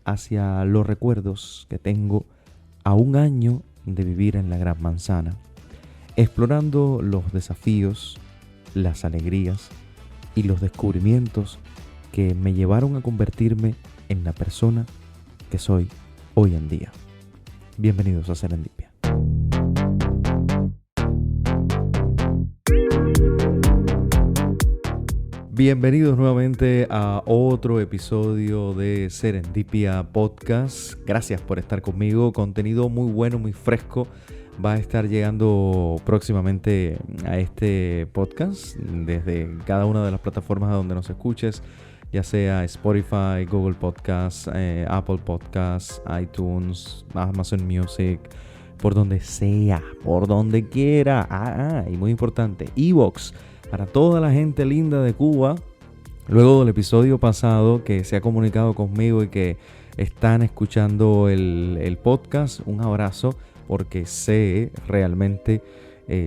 hacia los recuerdos que tengo a un año de vivir en la Gran Manzana, explorando los desafíos, las alegrías y los descubrimientos que me llevaron a convertirme en la persona que soy hoy en día. Bienvenidos a Serendipia. Bienvenidos nuevamente a otro episodio de Serendipia Podcast. Gracias por estar conmigo. Contenido muy bueno, muy fresco. Va a estar llegando próximamente a este podcast desde cada una de las plataformas donde nos escuches, ya sea Spotify, Google Podcasts, Apple Podcasts, iTunes, Amazon Music, por donde sea, por donde quiera. Y muy importante, iVoox. Para toda la gente linda de Cuba, luego del episodio pasado que se ha comunicado conmigo y que están escuchando el podcast, un abrazo, porque sé realmente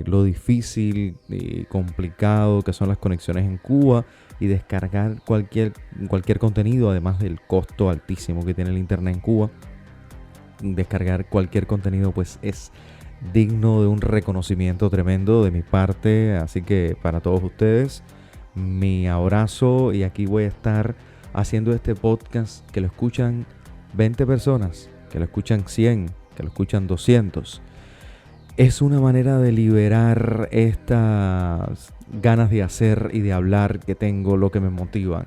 lo difícil y complicado que son las conexiones en Cuba y descargar cualquier contenido, además del costo altísimo que tiene el internet en Cuba. Descargar cualquier contenido pues es digno de un reconocimiento tremendo de mi parte, así que para todos ustedes mi abrazo, y aquí voy a estar haciendo este podcast que lo escuchan 20 personas, que lo escuchan 100, que lo escuchan 200. Es una manera de liberar estas ganas de hacer y de hablar que tengo, lo que me motivan.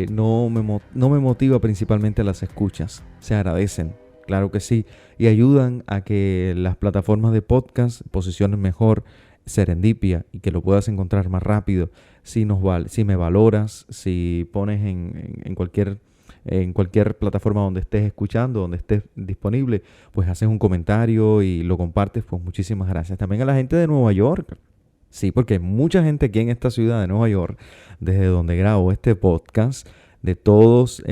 No me motiva principalmente las escuchas, se agradecen. Claro que sí, y ayudan a que las plataformas de podcast posicionen mejor Serendipia y que lo puedas encontrar más rápido. Si me valoras, si pones en cualquier plataforma donde estés escuchando, donde estés disponible, pues haces un comentario y lo compartes, pues muchísimas gracias. También a la gente de Nueva York. Sí, porque hay mucha gente aquí en esta ciudad de Nueva York, desde donde grabo este podcast, de todas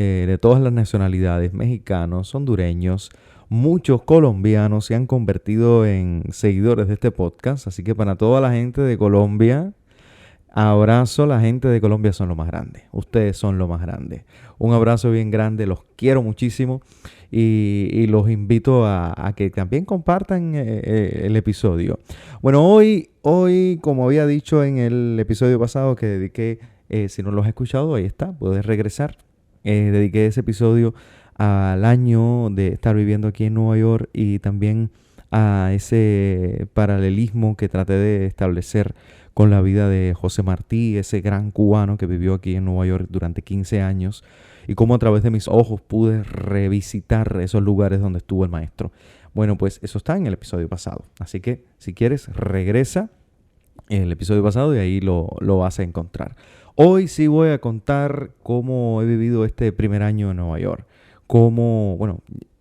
las nacionalidades, mexicanos, hondureños, muchos colombianos se han convertido en seguidores de este podcast. Así que para toda la gente de Colombia, abrazo. La gente de Colombia son lo más grande. Ustedes son lo más grande. Un abrazo bien grande, los quiero muchísimo y los invito a que también compartan el episodio. Bueno, hoy, como había dicho en el episodio pasado que dediqué, si no lo has escuchado, ahí está, puedes regresar. Dediqué ese episodio al año de estar viviendo aquí en Nueva York y también a ese paralelismo que traté de establecer con la vida de José Martí, ese gran cubano que vivió aquí en Nueva York durante 15 años, y cómo a través de mis ojos pude revisitar esos lugares donde estuvo el maestro. Bueno, pues eso está en el episodio pasado. Así que si quieres, regresa el episodio pasado y ahí lo vas a encontrar. Hoy sí voy a contar cómo he vivido este primer año en Nueva York.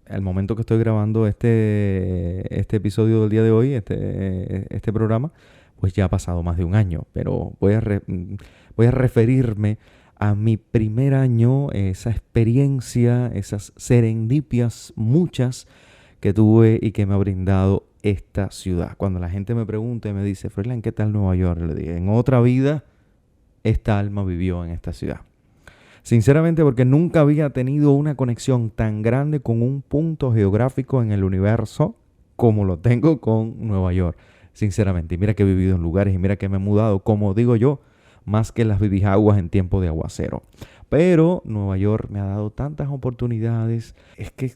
Al momento que estoy grabando este episodio del día de hoy, este programa, pues ya ha pasado más de un año. Pero voy a referirme a mi primer año, esa experiencia, esas serendipias muchas que tuve y que me ha brindado esta ciudad. Cuando la gente me pregunta y me dice, Froilán, ¿qué tal Nueva York? Le digo, en otra vida, esta alma vivió en esta ciudad. Sinceramente, porque nunca había tenido una conexión tan grande con un punto geográfico en el universo como lo tengo con Nueva York. Sinceramente, y mira que he vivido en lugares y mira que me he mudado, como digo yo, más que las bibijaguas en tiempo de aguacero. Pero Nueva York me ha dado tantas oportunidades. Es que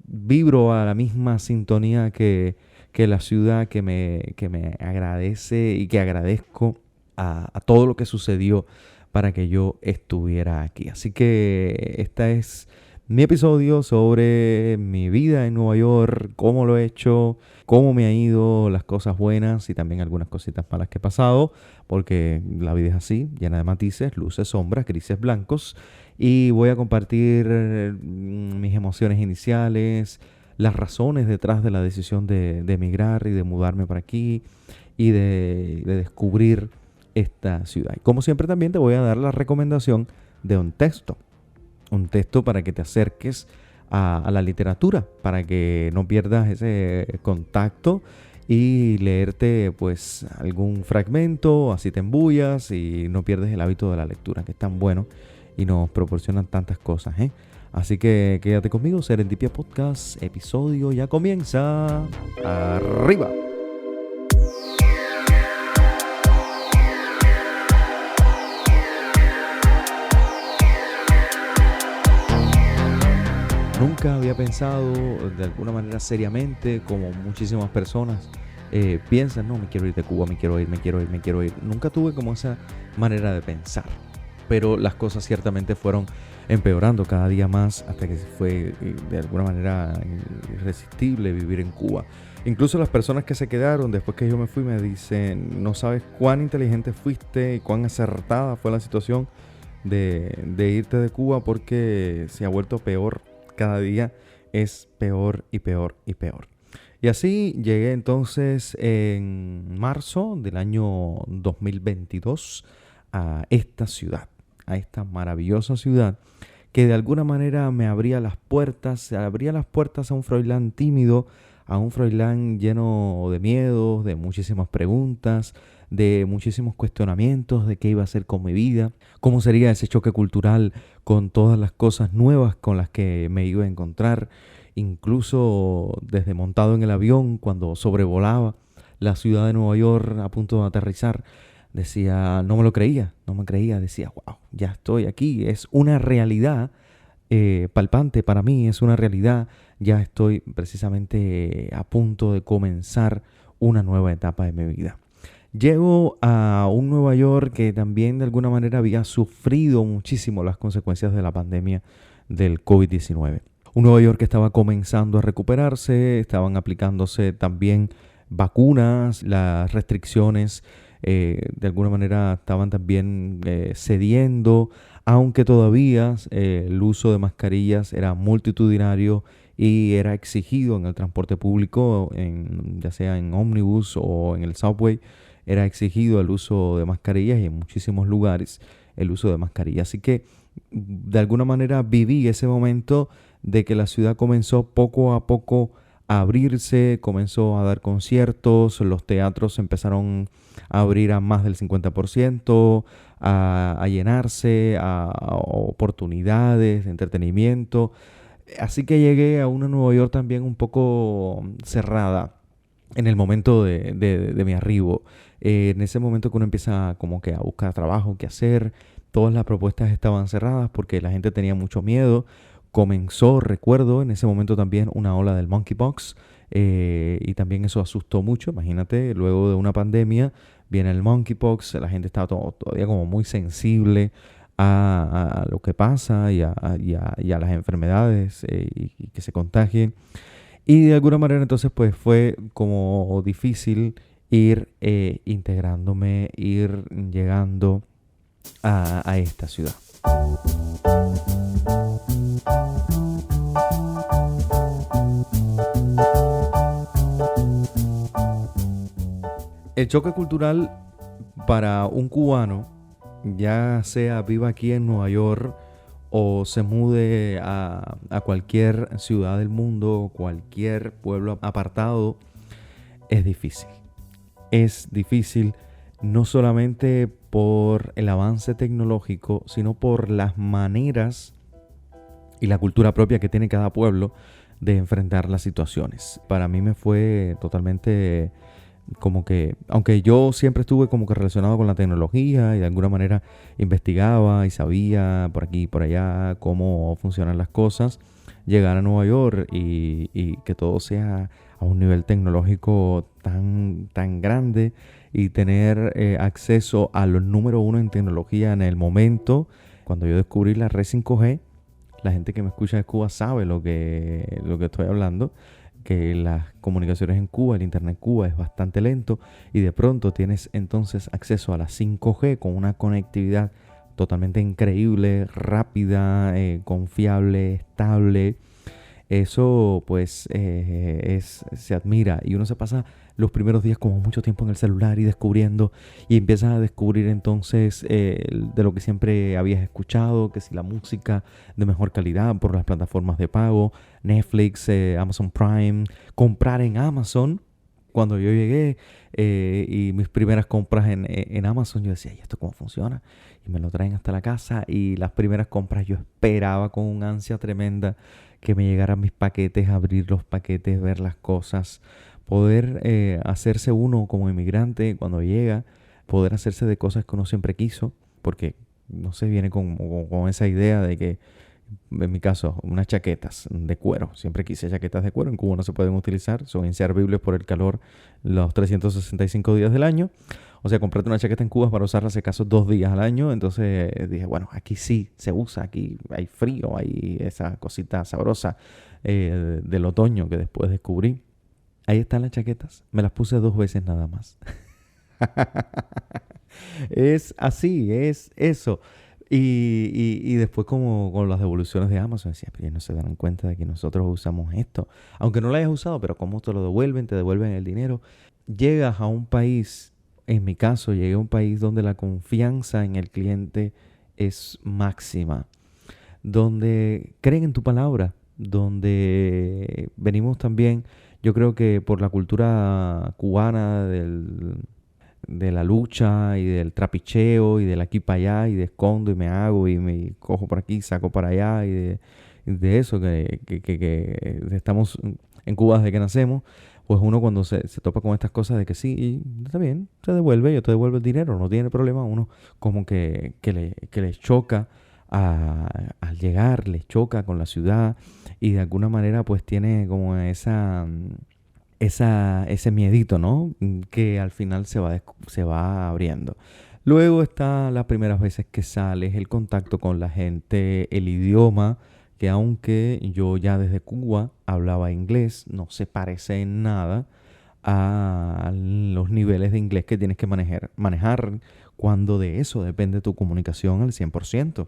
vibro a la misma sintonía que la ciudad, que me agradece y que agradezco a todo lo que sucedió para que yo estuviera aquí. Así que este es mi episodio sobre mi vida en Nueva York, cómo lo he hecho, cómo me ha ido, las cosas buenas y también algunas cositas malas que he pasado, porque la vida es así, llena de matices, luces, sombras, grises, blancos. Y voy a compartir mis emociones iniciales, las razones detrás de la decisión de emigrar y de mudarme para aquí y de descubrir esta ciudad. Y como siempre también te voy a dar la recomendación de un texto para que te acerques a la literatura, para que no pierdas ese contacto y leerte pues algún fragmento, así te embullas y no pierdes el hábito de la lectura, que es tan bueno y nos proporcionan tantas cosas, Así que quédate conmigo, Serendipia Podcast, episodio ya comienza. ¡Arriba! Nunca había pensado de alguna manera seriamente, como muchísimas personas piensan, no, me quiero ir de Cuba, me quiero ir. Nunca tuve como esa manera de pensar, pero las cosas ciertamente fueron empeorando cada día más hasta que fue de alguna manera irresistible vivir en Cuba. Incluso las personas que se quedaron después que yo me fui me dicen, no sabes cuán inteligente fuiste y cuán acertada fue la situación de irte de Cuba, porque se ha vuelto peor. Cada día es peor y peor y peor. Y así llegué entonces en marzo del año 2022 a esta ciudad, a esta maravillosa ciudad que de alguna manera me abría las puertas a un Froilán tímido, a un Froilán lleno de miedos, de muchísimas preguntas, de muchísimos cuestionamientos de qué iba a hacer con mi vida, cómo sería ese choque cultural con todas las cosas nuevas con las que me iba a encontrar, incluso desde montado en el avión cuando sobrevolaba la ciudad de Nueva York a punto de aterrizar. Decía, no me creía, decía, wow, ya estoy aquí, es una realidad palpante para mí, es una realidad, ya estoy precisamente a punto de comenzar una nueva etapa de mi vida. Llego a un Nueva York que también de alguna manera había sufrido muchísimo las consecuencias de la pandemia del COVID-19. Un Nueva York que estaba comenzando a recuperarse, estaban aplicándose también vacunas, las restricciones de alguna manera estaban también cediendo, aunque todavía el uso de mascarillas era multitudinario y era exigido en el transporte público, ya sea en ómnibus o en el subway. Era exigido el uso de mascarillas y en muchísimos lugares el uso de mascarillas. Así que de alguna manera viví ese momento de que la ciudad comenzó poco a poco a abrirse, comenzó a dar conciertos, los teatros empezaron a abrir a más del 50%, a llenarse, a oportunidades de entretenimiento. Así que llegué a una Nueva York también un poco cerrada en el momento de mi arribo. En ese momento que uno empieza como que a buscar trabajo, qué hacer, todas las propuestas estaban cerradas porque la gente tenía mucho miedo. Comenzó, recuerdo, en ese momento también una ola del monkeypox y también eso asustó mucho. Imagínate, luego de una pandemia viene el monkeypox, la gente estaba todavía como muy sensible a lo que pasa y a las enfermedades y que se contagien. Y de alguna manera entonces pues fue como difícil ir integrándome, ir llegando a esta ciudad. El choque cultural para un cubano, ya sea viva aquí en Nueva York o se mude a cualquier ciudad del mundo, cualquier pueblo apartado, es difícil. Es difícil no solamente por el avance tecnológico, sino por las maneras y la cultura propia que tiene cada pueblo de enfrentar las situaciones. Para mí me fue totalmente como que, aunque yo siempre estuve como que relacionado con la tecnología y de alguna manera investigaba y sabía por aquí y por allá cómo funcionan las cosas, llegar a Nueva York y que todo sea a un nivel tecnológico tan grande y tener acceso a los número uno en tecnología en el momento. Cuando yo descubrí la red 5G, la gente que me escucha de Cuba sabe lo que estoy hablando, que las comunicaciones en Cuba, el internet en Cuba es bastante lento y de pronto tienes entonces acceso a la 5G con una conectividad totalmente increíble, rápida, confiable, estable. Eso pues se admira y uno se pasa los primeros días como mucho tiempo en el celular y descubriendo y empiezas a descubrir entonces de lo que siempre habías escuchado, que si la música de mejor calidad por las plataformas de pago, Netflix, Amazon Prime, comprar en Amazon Cuando yo llegué y mis primeras compras en Amazon, yo decía, ¿y esto cómo funciona? Y me lo traen hasta la casa y las primeras compras yo esperaba con una ansia tremenda que me llegaran mis paquetes, abrir los paquetes, ver las cosas, poder hacerse uno como inmigrante cuando llega, poder hacerse de cosas que uno siempre quiso, porque no sé, viene con esa idea de que en mi caso, unas chaquetas de cuero. Siempre quise chaquetas de cuero. En Cuba no se pueden utilizar. Son inservibles por el calor los 365 días del año. O sea, comprarte una chaqueta en Cuba para usarla, si acaso, 2 días al año. Entonces dije, bueno, aquí sí se usa. Aquí hay frío, hay esa cosita sabrosa del otoño que después descubrí. Ahí están las chaquetas. Me las puse 2 veces nada más. Es así, es eso. Y después como con las devoluciones de Amazon, decía, pero no se dan cuenta de que nosotros usamos esto. Aunque no lo hayas usado, pero cómo te lo devuelven, te devuelven el dinero. Llegas a un país, en mi caso, llegué a un país donde la confianza en el cliente es máxima. Donde creen en tu palabra. Donde venimos también, yo creo que por la cultura cubana de la lucha y del trapicheo y del aquí para allá y de escondo y me hago y me cojo por aquí, saco para allá y de eso que estamos en Cuba desde que nacemos, pues uno cuando se topa con estas cosas de que sí, y está bien, se devuelve, yo te devuelvo el dinero, no tiene problema, uno como que le choca al llegar, le choca con la ciudad y de alguna manera pues tiene como ese miedito, ¿no? Que al final se va abriendo. Luego está las primeras veces que sales, el contacto con la gente, el idioma, que aunque yo ya desde Cuba hablaba inglés, no se parece en nada a los niveles de inglés que tienes que manejar cuando de eso depende tu comunicación al 100%.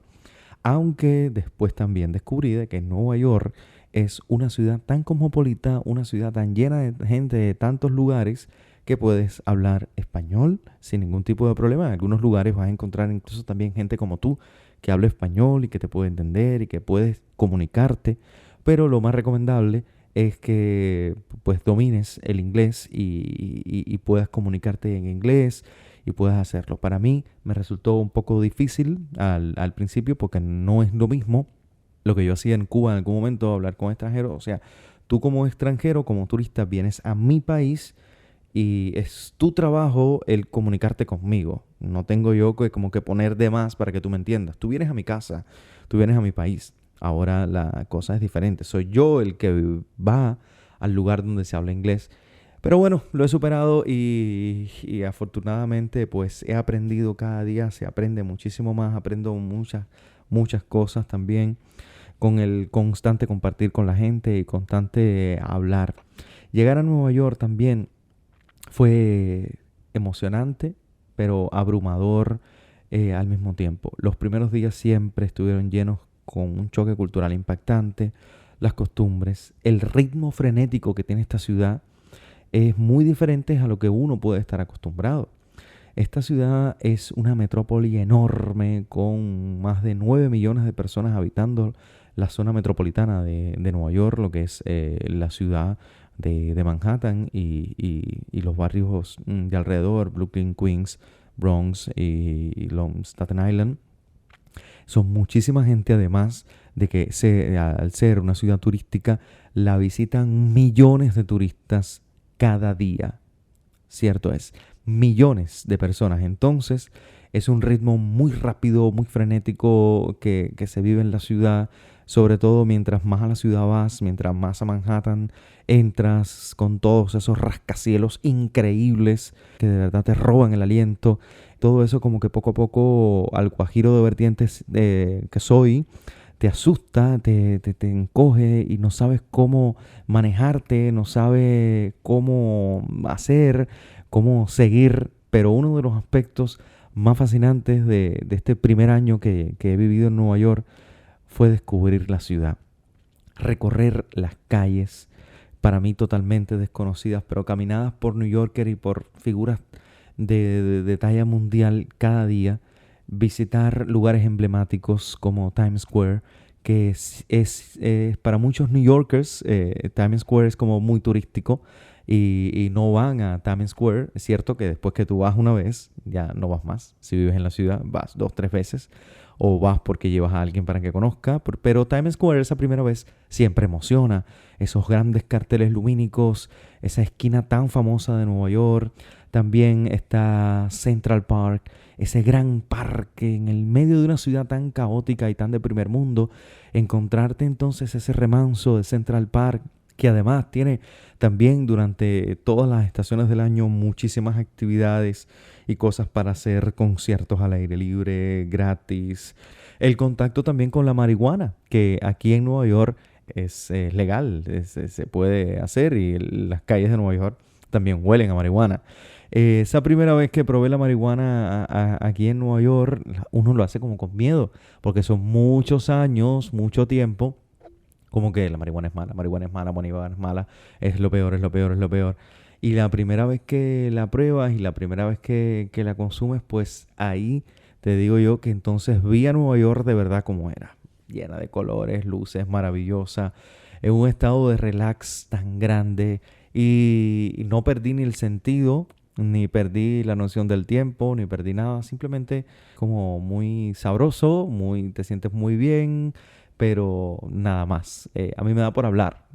Aunque después también descubrí de que Nueva York es una ciudad tan cosmopolita, una ciudad tan llena de gente de tantos lugares que puedes hablar español sin ningún tipo de problema. En algunos lugares vas a encontrar incluso también gente como tú que habla español y que te puede entender y que puedes comunicarte. Pero lo más recomendable es que pues domines el inglés y puedas comunicarte en inglés y puedas hacerlo. Para mí me resultó un poco difícil al principio porque no es lo mismo lo que yo hacía en Cuba en algún momento, hablar con extranjeros. O sea, tú como extranjero, como turista, vienes a mi país y es tu trabajo el comunicarte conmigo. No tengo yo que como que poner de más para que tú me entiendas. Tú vienes a mi casa, tú vienes a mi país. Ahora la cosa es diferente. Soy yo el que va al lugar donde se habla inglés. Pero bueno, lo he superado y afortunadamente pues he aprendido cada día, se aprende muchísimo más, aprendo muchas cosas también con el constante compartir con la gente y constante hablar. Llegar a Nueva York también fue emocionante, pero abrumador al mismo tiempo. Los primeros días siempre estuvieron llenos con un choque cultural impactante, las costumbres, el ritmo frenético que tiene esta ciudad es muy diferente a lo que uno puede estar acostumbrado. Esta ciudad es una metrópoli enorme con más de 9 millones de personas habitando la zona metropolitana de Nueva York, lo que es la ciudad de Manhattan y los barrios de alrededor, Brooklyn, Queens, Bronx y Staten Island. Son muchísima gente, además de que al ser una ciudad turística, la visitan millones de turistas cada día. Cierto es, millones de personas. Entonces, es un ritmo muy rápido, muy frenético que se vive en la ciudad. Sobre todo mientras más a la ciudad vas, mientras más a Manhattan entras con todos esos rascacielos increíbles que de verdad te roban el aliento. Todo eso como que poco a poco al guajiro de vertientes que soy, te asusta, te encoge y no sabes cómo manejarte, no sabes cómo hacer, cómo seguir. Pero uno de los aspectos más fascinantes de este primer año que he vivido en Nueva York fue descubrir la ciudad, recorrer las calles, para mí totalmente desconocidas, pero caminadas por New Yorker y por figuras de talla mundial cada día, visitar lugares emblemáticos como Times Square, que es para muchos New Yorkers, Times Square es como muy turístico, y no van a Times Square. Es cierto que después que tú vas una vez, ya no vas más. Si vives en la ciudad, vas 2, 3 veces o vas porque llevas a alguien para que conozca. Pero Times Square esa primera vez siempre emociona. Esos grandes carteles lumínicos, esa esquina tan famosa de Nueva York. También está Central Park, ese gran parque en el medio de una ciudad tan caótica y tan de primer mundo. Encontrarte entonces ese remanso de Central Park, que además tiene también durante todas las estaciones del año muchísimas actividades y cosas para hacer, conciertos al aire libre, gratis. El contacto también con la marihuana, que aquí en Nueva York es legal, se puede hacer, y las calles de Nueva York también huelen a marihuana. Esa primera vez que probé la marihuana aquí en Nueva York, uno lo hace como con miedo, porque son muchos años, mucho tiempo, como que la marihuana es mala, la marihuana es mala, la marihuana es mala, es lo peor, es lo peor, es lo peor. Y la primera vez que la pruebas y la primera vez que la consumes, pues ahí te digo yo que entonces vi a Nueva York de verdad como era, llena de colores, luces, maravillosa, en un estado de relax tan grande, y no perdí ni el sentido, ni perdí la noción del tiempo, ni perdí nada. Simplemente como muy sabroso, te sientes muy bien, pero nada más. A mí me da por hablar,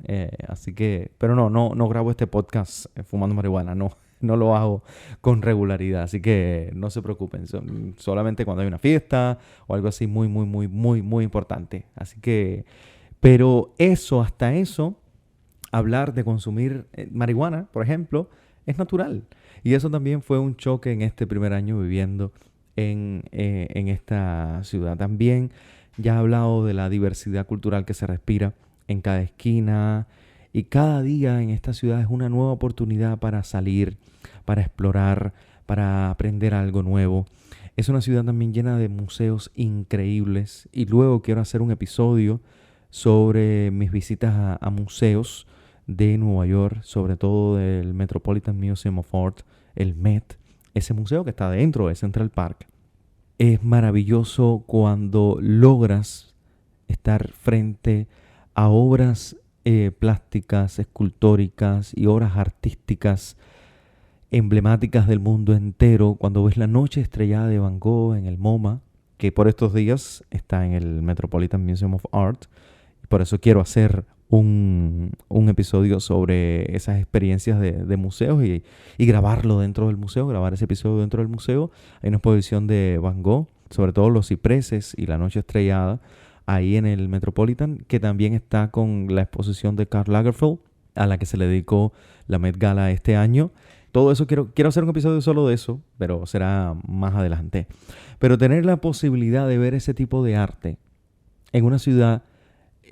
así que, pero no grabo este podcast fumando marihuana, no. No lo hago con regularidad, así que no se preocupen. Solamente cuando hay una fiesta o algo así muy, muy, muy, muy, muy importante. Así que, pero hasta eso, hablar de consumir marihuana, por ejemplo, es natural. Y eso también fue un choque en este primer año viviendo en esta ciudad. También ya he hablado de la diversidad cultural que se respira en cada esquina, y cada día en esta ciudad es una nueva oportunidad para salir, para explorar, para aprender algo nuevo. Es una ciudad también llena de museos increíbles, y luego quiero hacer un episodio sobre mis visitas a museos de Nueva York, sobre todo del Metropolitan Museum of Art, el Met, ese museo que está dentro de Central Park. Es maravilloso cuando logras estar frente a obras plásticas, escultóricas y obras artísticas emblemáticas del mundo entero. Cuando ves la noche estrellada de Van Gogh en el MoMA, que por estos días está en el Metropolitan Museum of Art. Por eso quiero hacer un episodio sobre esas experiencias de museos, y grabarlo dentro del museo, grabar ese episodio dentro del museo. Hay una exposición de Van Gogh, sobre todo los cipreses y la noche estrellada, ahí en el Metropolitan, que también está con la exposición de Karl Lagerfeld, a la que se le dedicó la Met Gala este año. Todo eso quiero hacer un episodio solo de eso, pero será más adelante. Pero tener la posibilidad de ver ese tipo de arte en una ciudad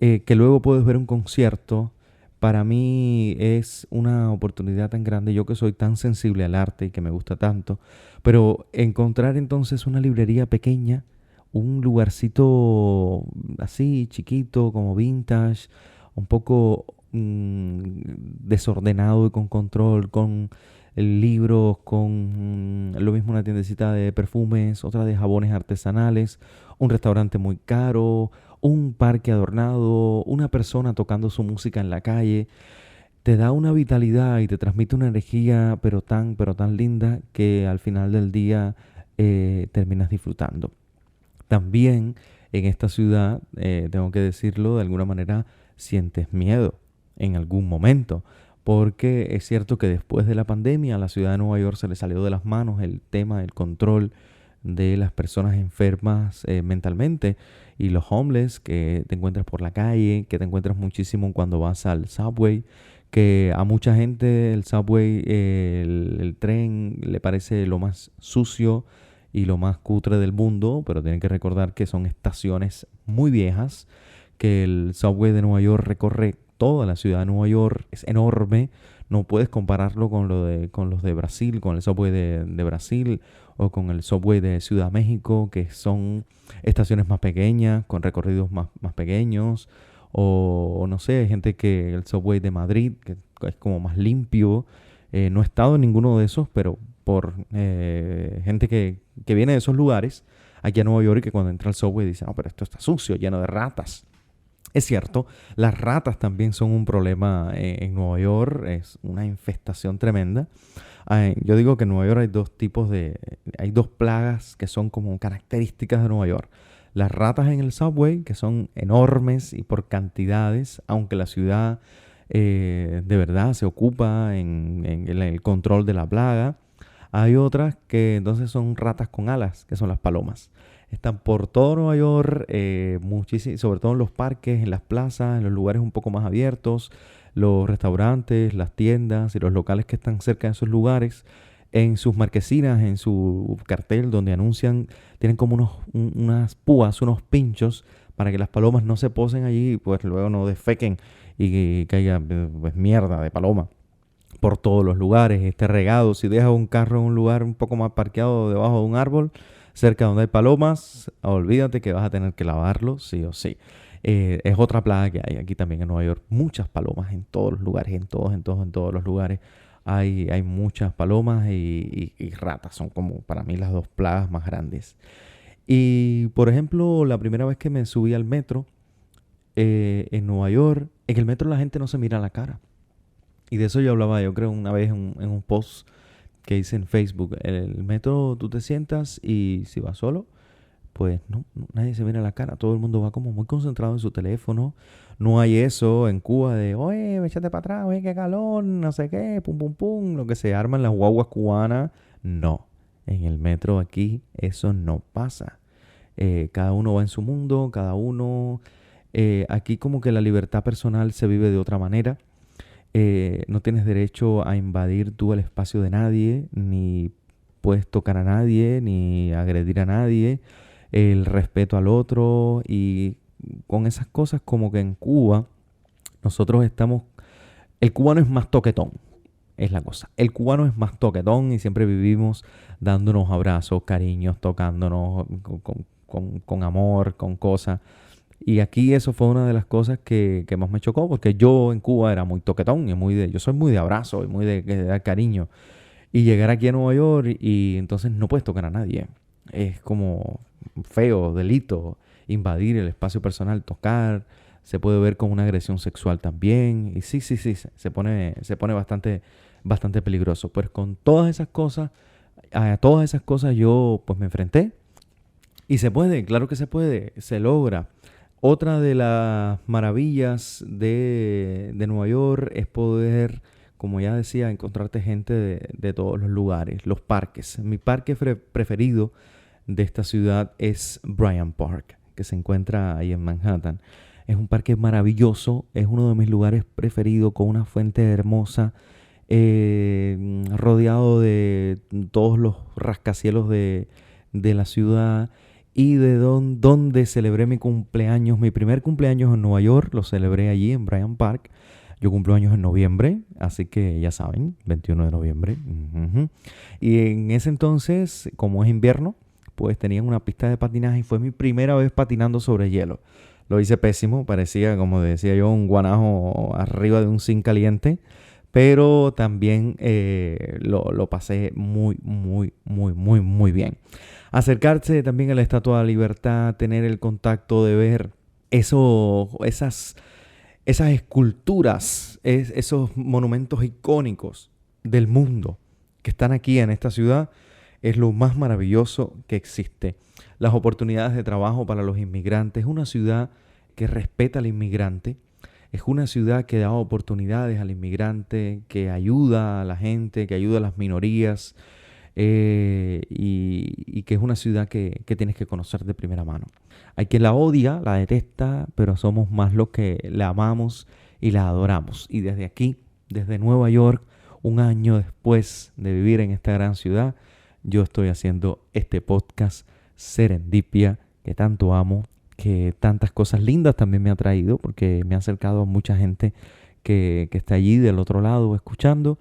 que luego puedes ver un concierto, para mí es una oportunidad tan grande. Yo que soy tan sensible al arte y que me gusta tanto, pero encontrar entonces una librería pequeña, un lugarcito así chiquito, como vintage, un poco desordenado y con control, con libros, con lo mismo una tiendecita de perfumes, otra de jabones artesanales, un restaurante muy caro, un parque adornado, una persona tocando su música en la calle. Te da una vitalidad y te transmite una energía, pero tan linda, que al final del día terminas disfrutando. También en esta ciudad, tengo que decirlo, de alguna manera sientes miedo en algún momento, porque es cierto que después de la pandemia a la ciudad de Nueva York se le salió de las manos el tema del control de las personas enfermas mentalmente, y los homeless que te encuentras por la calle, que te encuentras muchísimo cuando vas al subway, que a mucha gente el subway, el tren, le parece lo más sucio y lo más cutre del mundo, pero tienen que recordar que son estaciones muy viejas, que el subway de Nueva York recorre toda la ciudad de Nueva York, es enorme. No puedes compararlo con los de Brasil, con el subway de Brasil, o con el subway de Ciudad de México, que son estaciones más pequeñas, con recorridos más pequeños. O no sé, gente que el subway de Madrid, que es como más limpio. No he estado en ninguno de esos, pero por gente que viene de esos lugares, aquí a Nueva York, y que cuando entra al subway dice, no, pero esto está sucio, lleno de ratas. Es cierto, las ratas también son un problema en Nueva York, es una infestación tremenda. Yo digo que en Nueva York hay dos plagas que son como características de Nueva York. Las ratas en el subway, que son enormes y por cantidades, aunque la ciudad de verdad se ocupa en el control de la plaga. Hay otras que entonces son ratas con alas, que son las palomas. Están por todo Nueva York, sobre todo en los parques, en las plazas, en los lugares un poco más abiertos, los restaurantes, las tiendas y los locales que están cerca de esos lugares. En sus marquesinas, en su cartel donde anuncian, tienen como unas púas, unos pinchos, para que las palomas no se posen allí y pues luego no defequen y caiga pues, mierda de paloma por todos los lugares, esté regado. Si dejas un carro en un lugar un poco más parqueado debajo de un árbol, cerca donde hay palomas, olvídate que vas a tener que lavarlo sí o sí. Es otra plaga que hay aquí también en Nueva York. Muchas palomas en todos los lugares, en todos los lugares. Hay muchas palomas y ratas. Son como para mí las dos plagas más grandes. Y por ejemplo, la primera vez que me subí al metro en Nueva York, en el metro la gente no se mira a la cara. Y de eso yo hablaba, yo creo, una vez en un post que hice en Facebook. En el metro tú te sientas y si vas solo, pues no, nadie se mira a la cara. Todo el mundo va como muy concentrado en su teléfono. No hay eso en Cuba de, oye, échate para atrás, oye, qué calor, no sé qué, pum, pum, pum, lo que se arman las guaguas cubanas. No, en el metro aquí eso no pasa. Cada uno va en su mundo, cada uno... aquí como que la libertad personal se vive de otra manera. No tienes derecho a invadir tú el espacio de nadie, ni puedes tocar a nadie, ni agredir a nadie. El respeto al otro y con esas cosas como que en Cuba nosotros estamos... El cubano es más toquetón, es la cosa. El cubano es más toquetón y siempre vivimos dándonos abrazos, cariños, tocándonos con amor, con cosas. Y aquí eso fue una de las cosas que más me chocó, porque yo en Cuba era muy toquetón y yo soy muy de abrazo y muy de dar cariño. Y llegar aquí a Nueva York y entonces no puedes tocar a nadie. Es como feo, delito, invadir el espacio personal, tocar. Se puede ver como una agresión sexual también. Y sí, se pone bastante peligroso. Pues con todas esas cosas, a todas esas cosas yo pues me enfrenté. Y se puede, claro que se puede, se logra. Otra de las maravillas de Nueva York es poder, como ya decía, encontrarte gente de todos los lugares, los parques. Mi parque preferido de esta ciudad es Bryant Park, que se encuentra ahí en Manhattan. Es un parque maravilloso, es uno de mis lugares preferidos, con una fuente hermosa, rodeado de todos los rascacielos de la ciudad. Y de donde celebré mi cumpleaños, mi primer cumpleaños en Nueva York, lo celebré allí en Bryant Park. Yo cumplo años en noviembre, así que ya saben, 21 de noviembre. Uh-huh. Y en ese entonces, como es invierno, pues tenían una pista de patinaje y fue mi primera vez patinando sobre hielo. Lo hice pésimo, parecía, como decía yo, un guanajo arriba de un zinc caliente. Pero también lo pasé muy bien. Acercarse también a la Estatua de la Libertad, tener el contacto de ver esas esculturas, esos monumentos icónicos del mundo que están aquí en esta ciudad, es lo más maravilloso que existe. Las oportunidades de trabajo para los inmigrantes, es una ciudad que respeta al inmigrante. Es una ciudad que da oportunidades al inmigrante, que ayuda a la gente, que ayuda a las minorías y que es una ciudad que tienes que conocer de primera mano. Hay quien la odia, la detesta, pero somos más los que la amamos y la adoramos. Y desde aquí, desde Nueva York, un año después de vivir en esta gran ciudad, yo estoy haciendo este podcast Serendipia, que tanto amo, que tantas cosas lindas también me ha traído, porque me ha acercado a mucha gente que está allí del otro lado escuchando.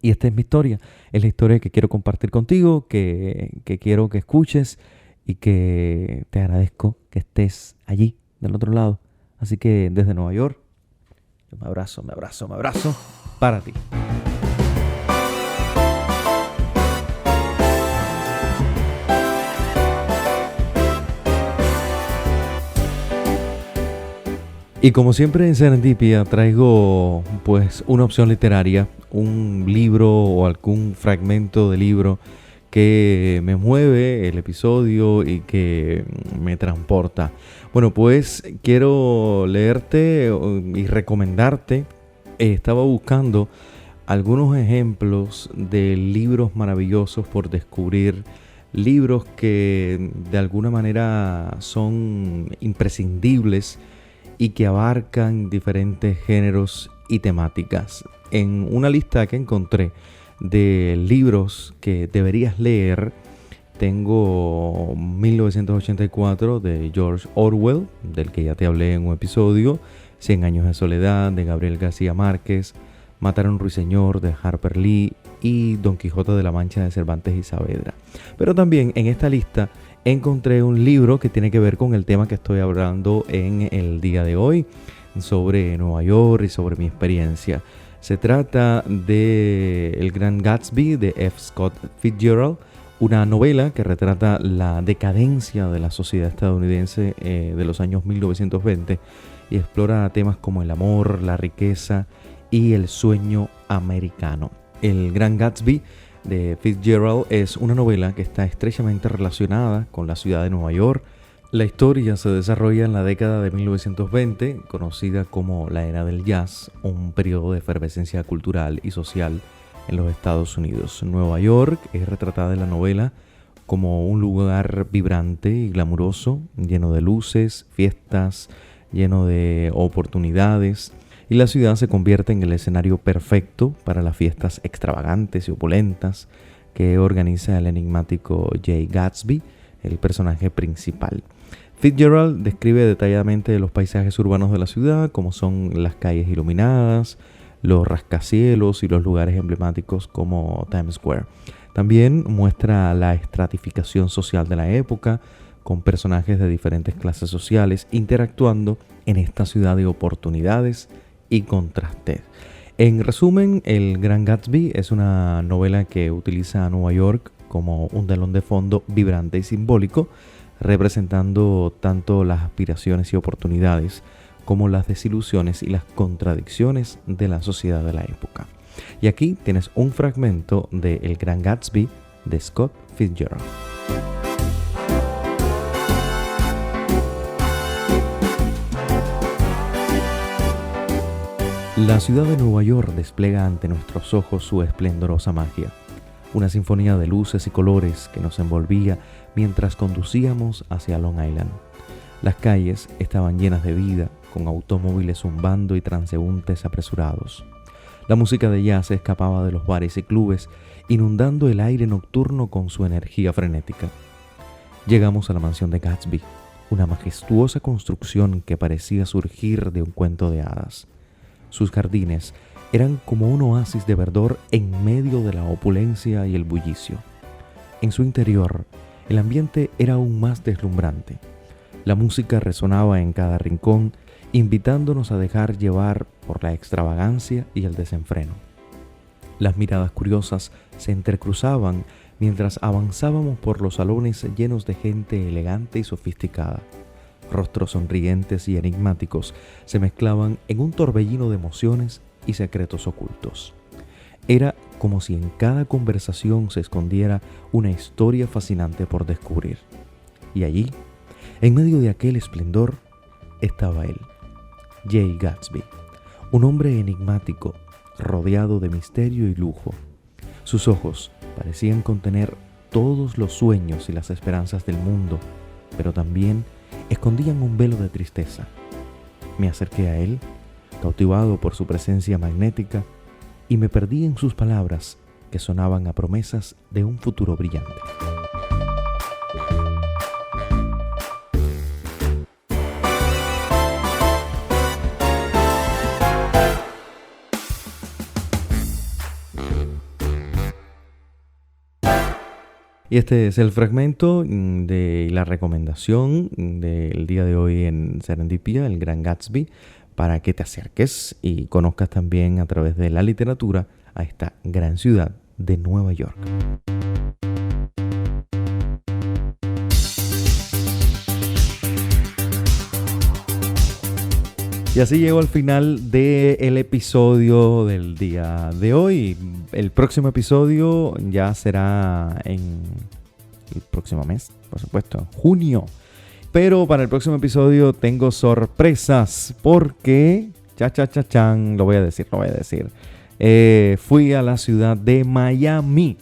Y esta es mi historia, es la historia que quiero compartir contigo, que quiero que escuches y que te agradezco que estés allí del otro lado. Así que desde Nueva York, yo me abrazo para ti. Y como siempre en Serendipia traigo pues una opción literaria, un libro o algún fragmento de libro que me mueve el episodio y que me transporta. Bueno, pues quiero leerte y recomendarte. Estaba buscando algunos ejemplos de libros maravillosos por descubrir, libros que de alguna manera son imprescindibles y que abarcan diferentes géneros y temáticas. En una lista que encontré de libros que deberías leer, tengo 1984 de George Orwell, del que ya te hablé en un episodio, 100 años de soledad de Gabriel García Márquez, Matar a un ruiseñor de Harper Lee y Don Quijote de la Mancha de Cervantes y Saavedra. Pero también en esta lista encontré un libro que tiene que ver con el tema que estoy hablando en el día de hoy, sobre Nueva York y sobre mi experiencia. Se trata de El Gran Gatsby de F. Scott Fitzgerald, una novela que retrata la decadencia de la sociedad estadounidense de los años 1920 y explora temas como el amor, la riqueza y el sueño americano. El Gran Gatsby de Fitzgerald es una novela que está estrechamente relacionada con la ciudad de Nueva York. La historia se desarrolla en la década de 1920, conocida como la era del jazz, un periodo de efervescencia cultural y social en los Estados Unidos. Nueva York es retratada en la novela como un lugar vibrante y glamuroso, lleno de luces, fiestas, lleno de oportunidades, y la ciudad se convierte en el escenario perfecto para las fiestas extravagantes y opulentas que organiza el enigmático Jay Gatsby, el personaje principal. Fitzgerald describe detalladamente los paisajes urbanos de la ciudad, como son las calles iluminadas, los rascacielos y los lugares emblemáticos como Times Square. También muestra la estratificación social de la época, con personajes de diferentes clases sociales interactuando en esta ciudad de oportunidades y contrastes. En resumen, El Gran Gatsby es una novela que utiliza a Nueva York como un telón de fondo vibrante y simbólico, representando tanto las aspiraciones y oportunidades como las desilusiones y las contradicciones de la sociedad de la época. Y aquí tienes un fragmento de El Gran Gatsby de Scott Fitzgerald. La ciudad de Nueva York despliega ante nuestros ojos su esplendorosa magia, una sinfonía de luces y colores que nos envolvía mientras conducíamos hacia Long Island. Las calles estaban llenas de vida, con automóviles zumbando y transeúntes apresurados. La música de jazz escapaba de los bares y clubes, inundando el aire nocturno con su energía frenética. Llegamos a la mansión de Gatsby, una majestuosa construcción que parecía surgir de un cuento de hadas. Sus jardines eran como un oasis de verdor en medio de la opulencia y el bullicio. En su interior, el ambiente era aún más deslumbrante. La música resonaba en cada rincón, invitándonos a dejar llevar por la extravagancia y el desenfreno. Las miradas curiosas se entrecruzaban mientras avanzábamos por los salones llenos de gente elegante y sofisticada. Rostros sonrientes y enigmáticos se mezclaban en un torbellino de emociones y secretos ocultos. Era como si en cada conversación se escondiera una historia fascinante por descubrir. Y allí, en medio de aquel esplendor, estaba él, Jay Gatsby, un hombre enigmático, rodeado de misterio y lujo. Sus ojos parecían contener todos los sueños y las esperanzas del mundo, pero también escondían un velo de tristeza. Me acerqué a él, cautivado por su presencia magnética, y me perdí en sus palabras que sonaban a promesas de un futuro brillante. Y este es el fragmento de la recomendación del día de hoy en Serendipia, El Gran Gatsby, para que te acerques y conozcas también a través de la literatura a esta gran ciudad de Nueva York. Y Y así llego al final del episodio del día de hoy. El próximo episodio ya será en el próximo mes, por supuesto, en junio. Pero para el próximo episodio tengo sorpresas porque, lo voy a decir. Fui a la ciudad de Miami.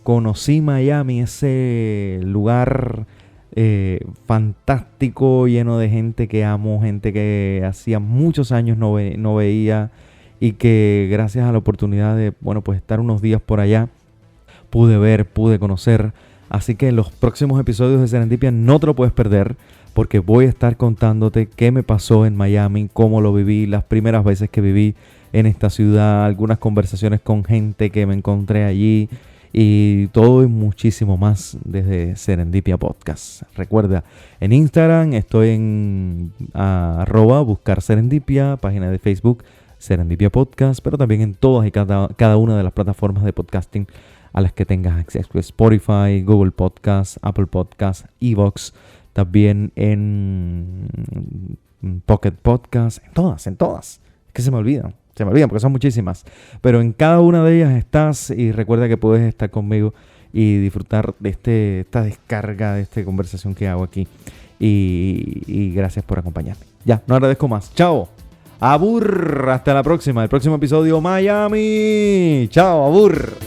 Conocí Miami, ese lugar fantástico, lleno de gente que amo, gente que hacía muchos años no veía y que gracias a la oportunidad de, pues estar unos días por allá, pude conocer. Así que en los próximos episodios de Serendipia no te lo puedes perder, porque voy a estar contándote qué me pasó en Miami, cómo lo viví, las primeras veces que viví en esta ciudad, algunas conversaciones con gente que me encontré allí y todo y muchísimo más desde Serendipia Podcast. Recuerda, en Instagram estoy en @buscar Serendipia, página de Facebook Serendipia Podcast, pero también en todas y cada una de las plataformas de podcasting a las que tengas acceso: Spotify, Google Podcast, Apple Podcast, Evox, también en Pocket Podcast, en todas. Es que se me olvidan porque son muchísimas. Pero en cada una de ellas estás, y recuerda que puedes estar conmigo y disfrutar de esta descarga, de esta conversación que hago aquí. Y gracias por acompañarme. Ya, no agradezco más. ¡Chao! ¡Abur! Hasta la próxima. El próximo episodio, Miami. ¡Chao! ¡Abur!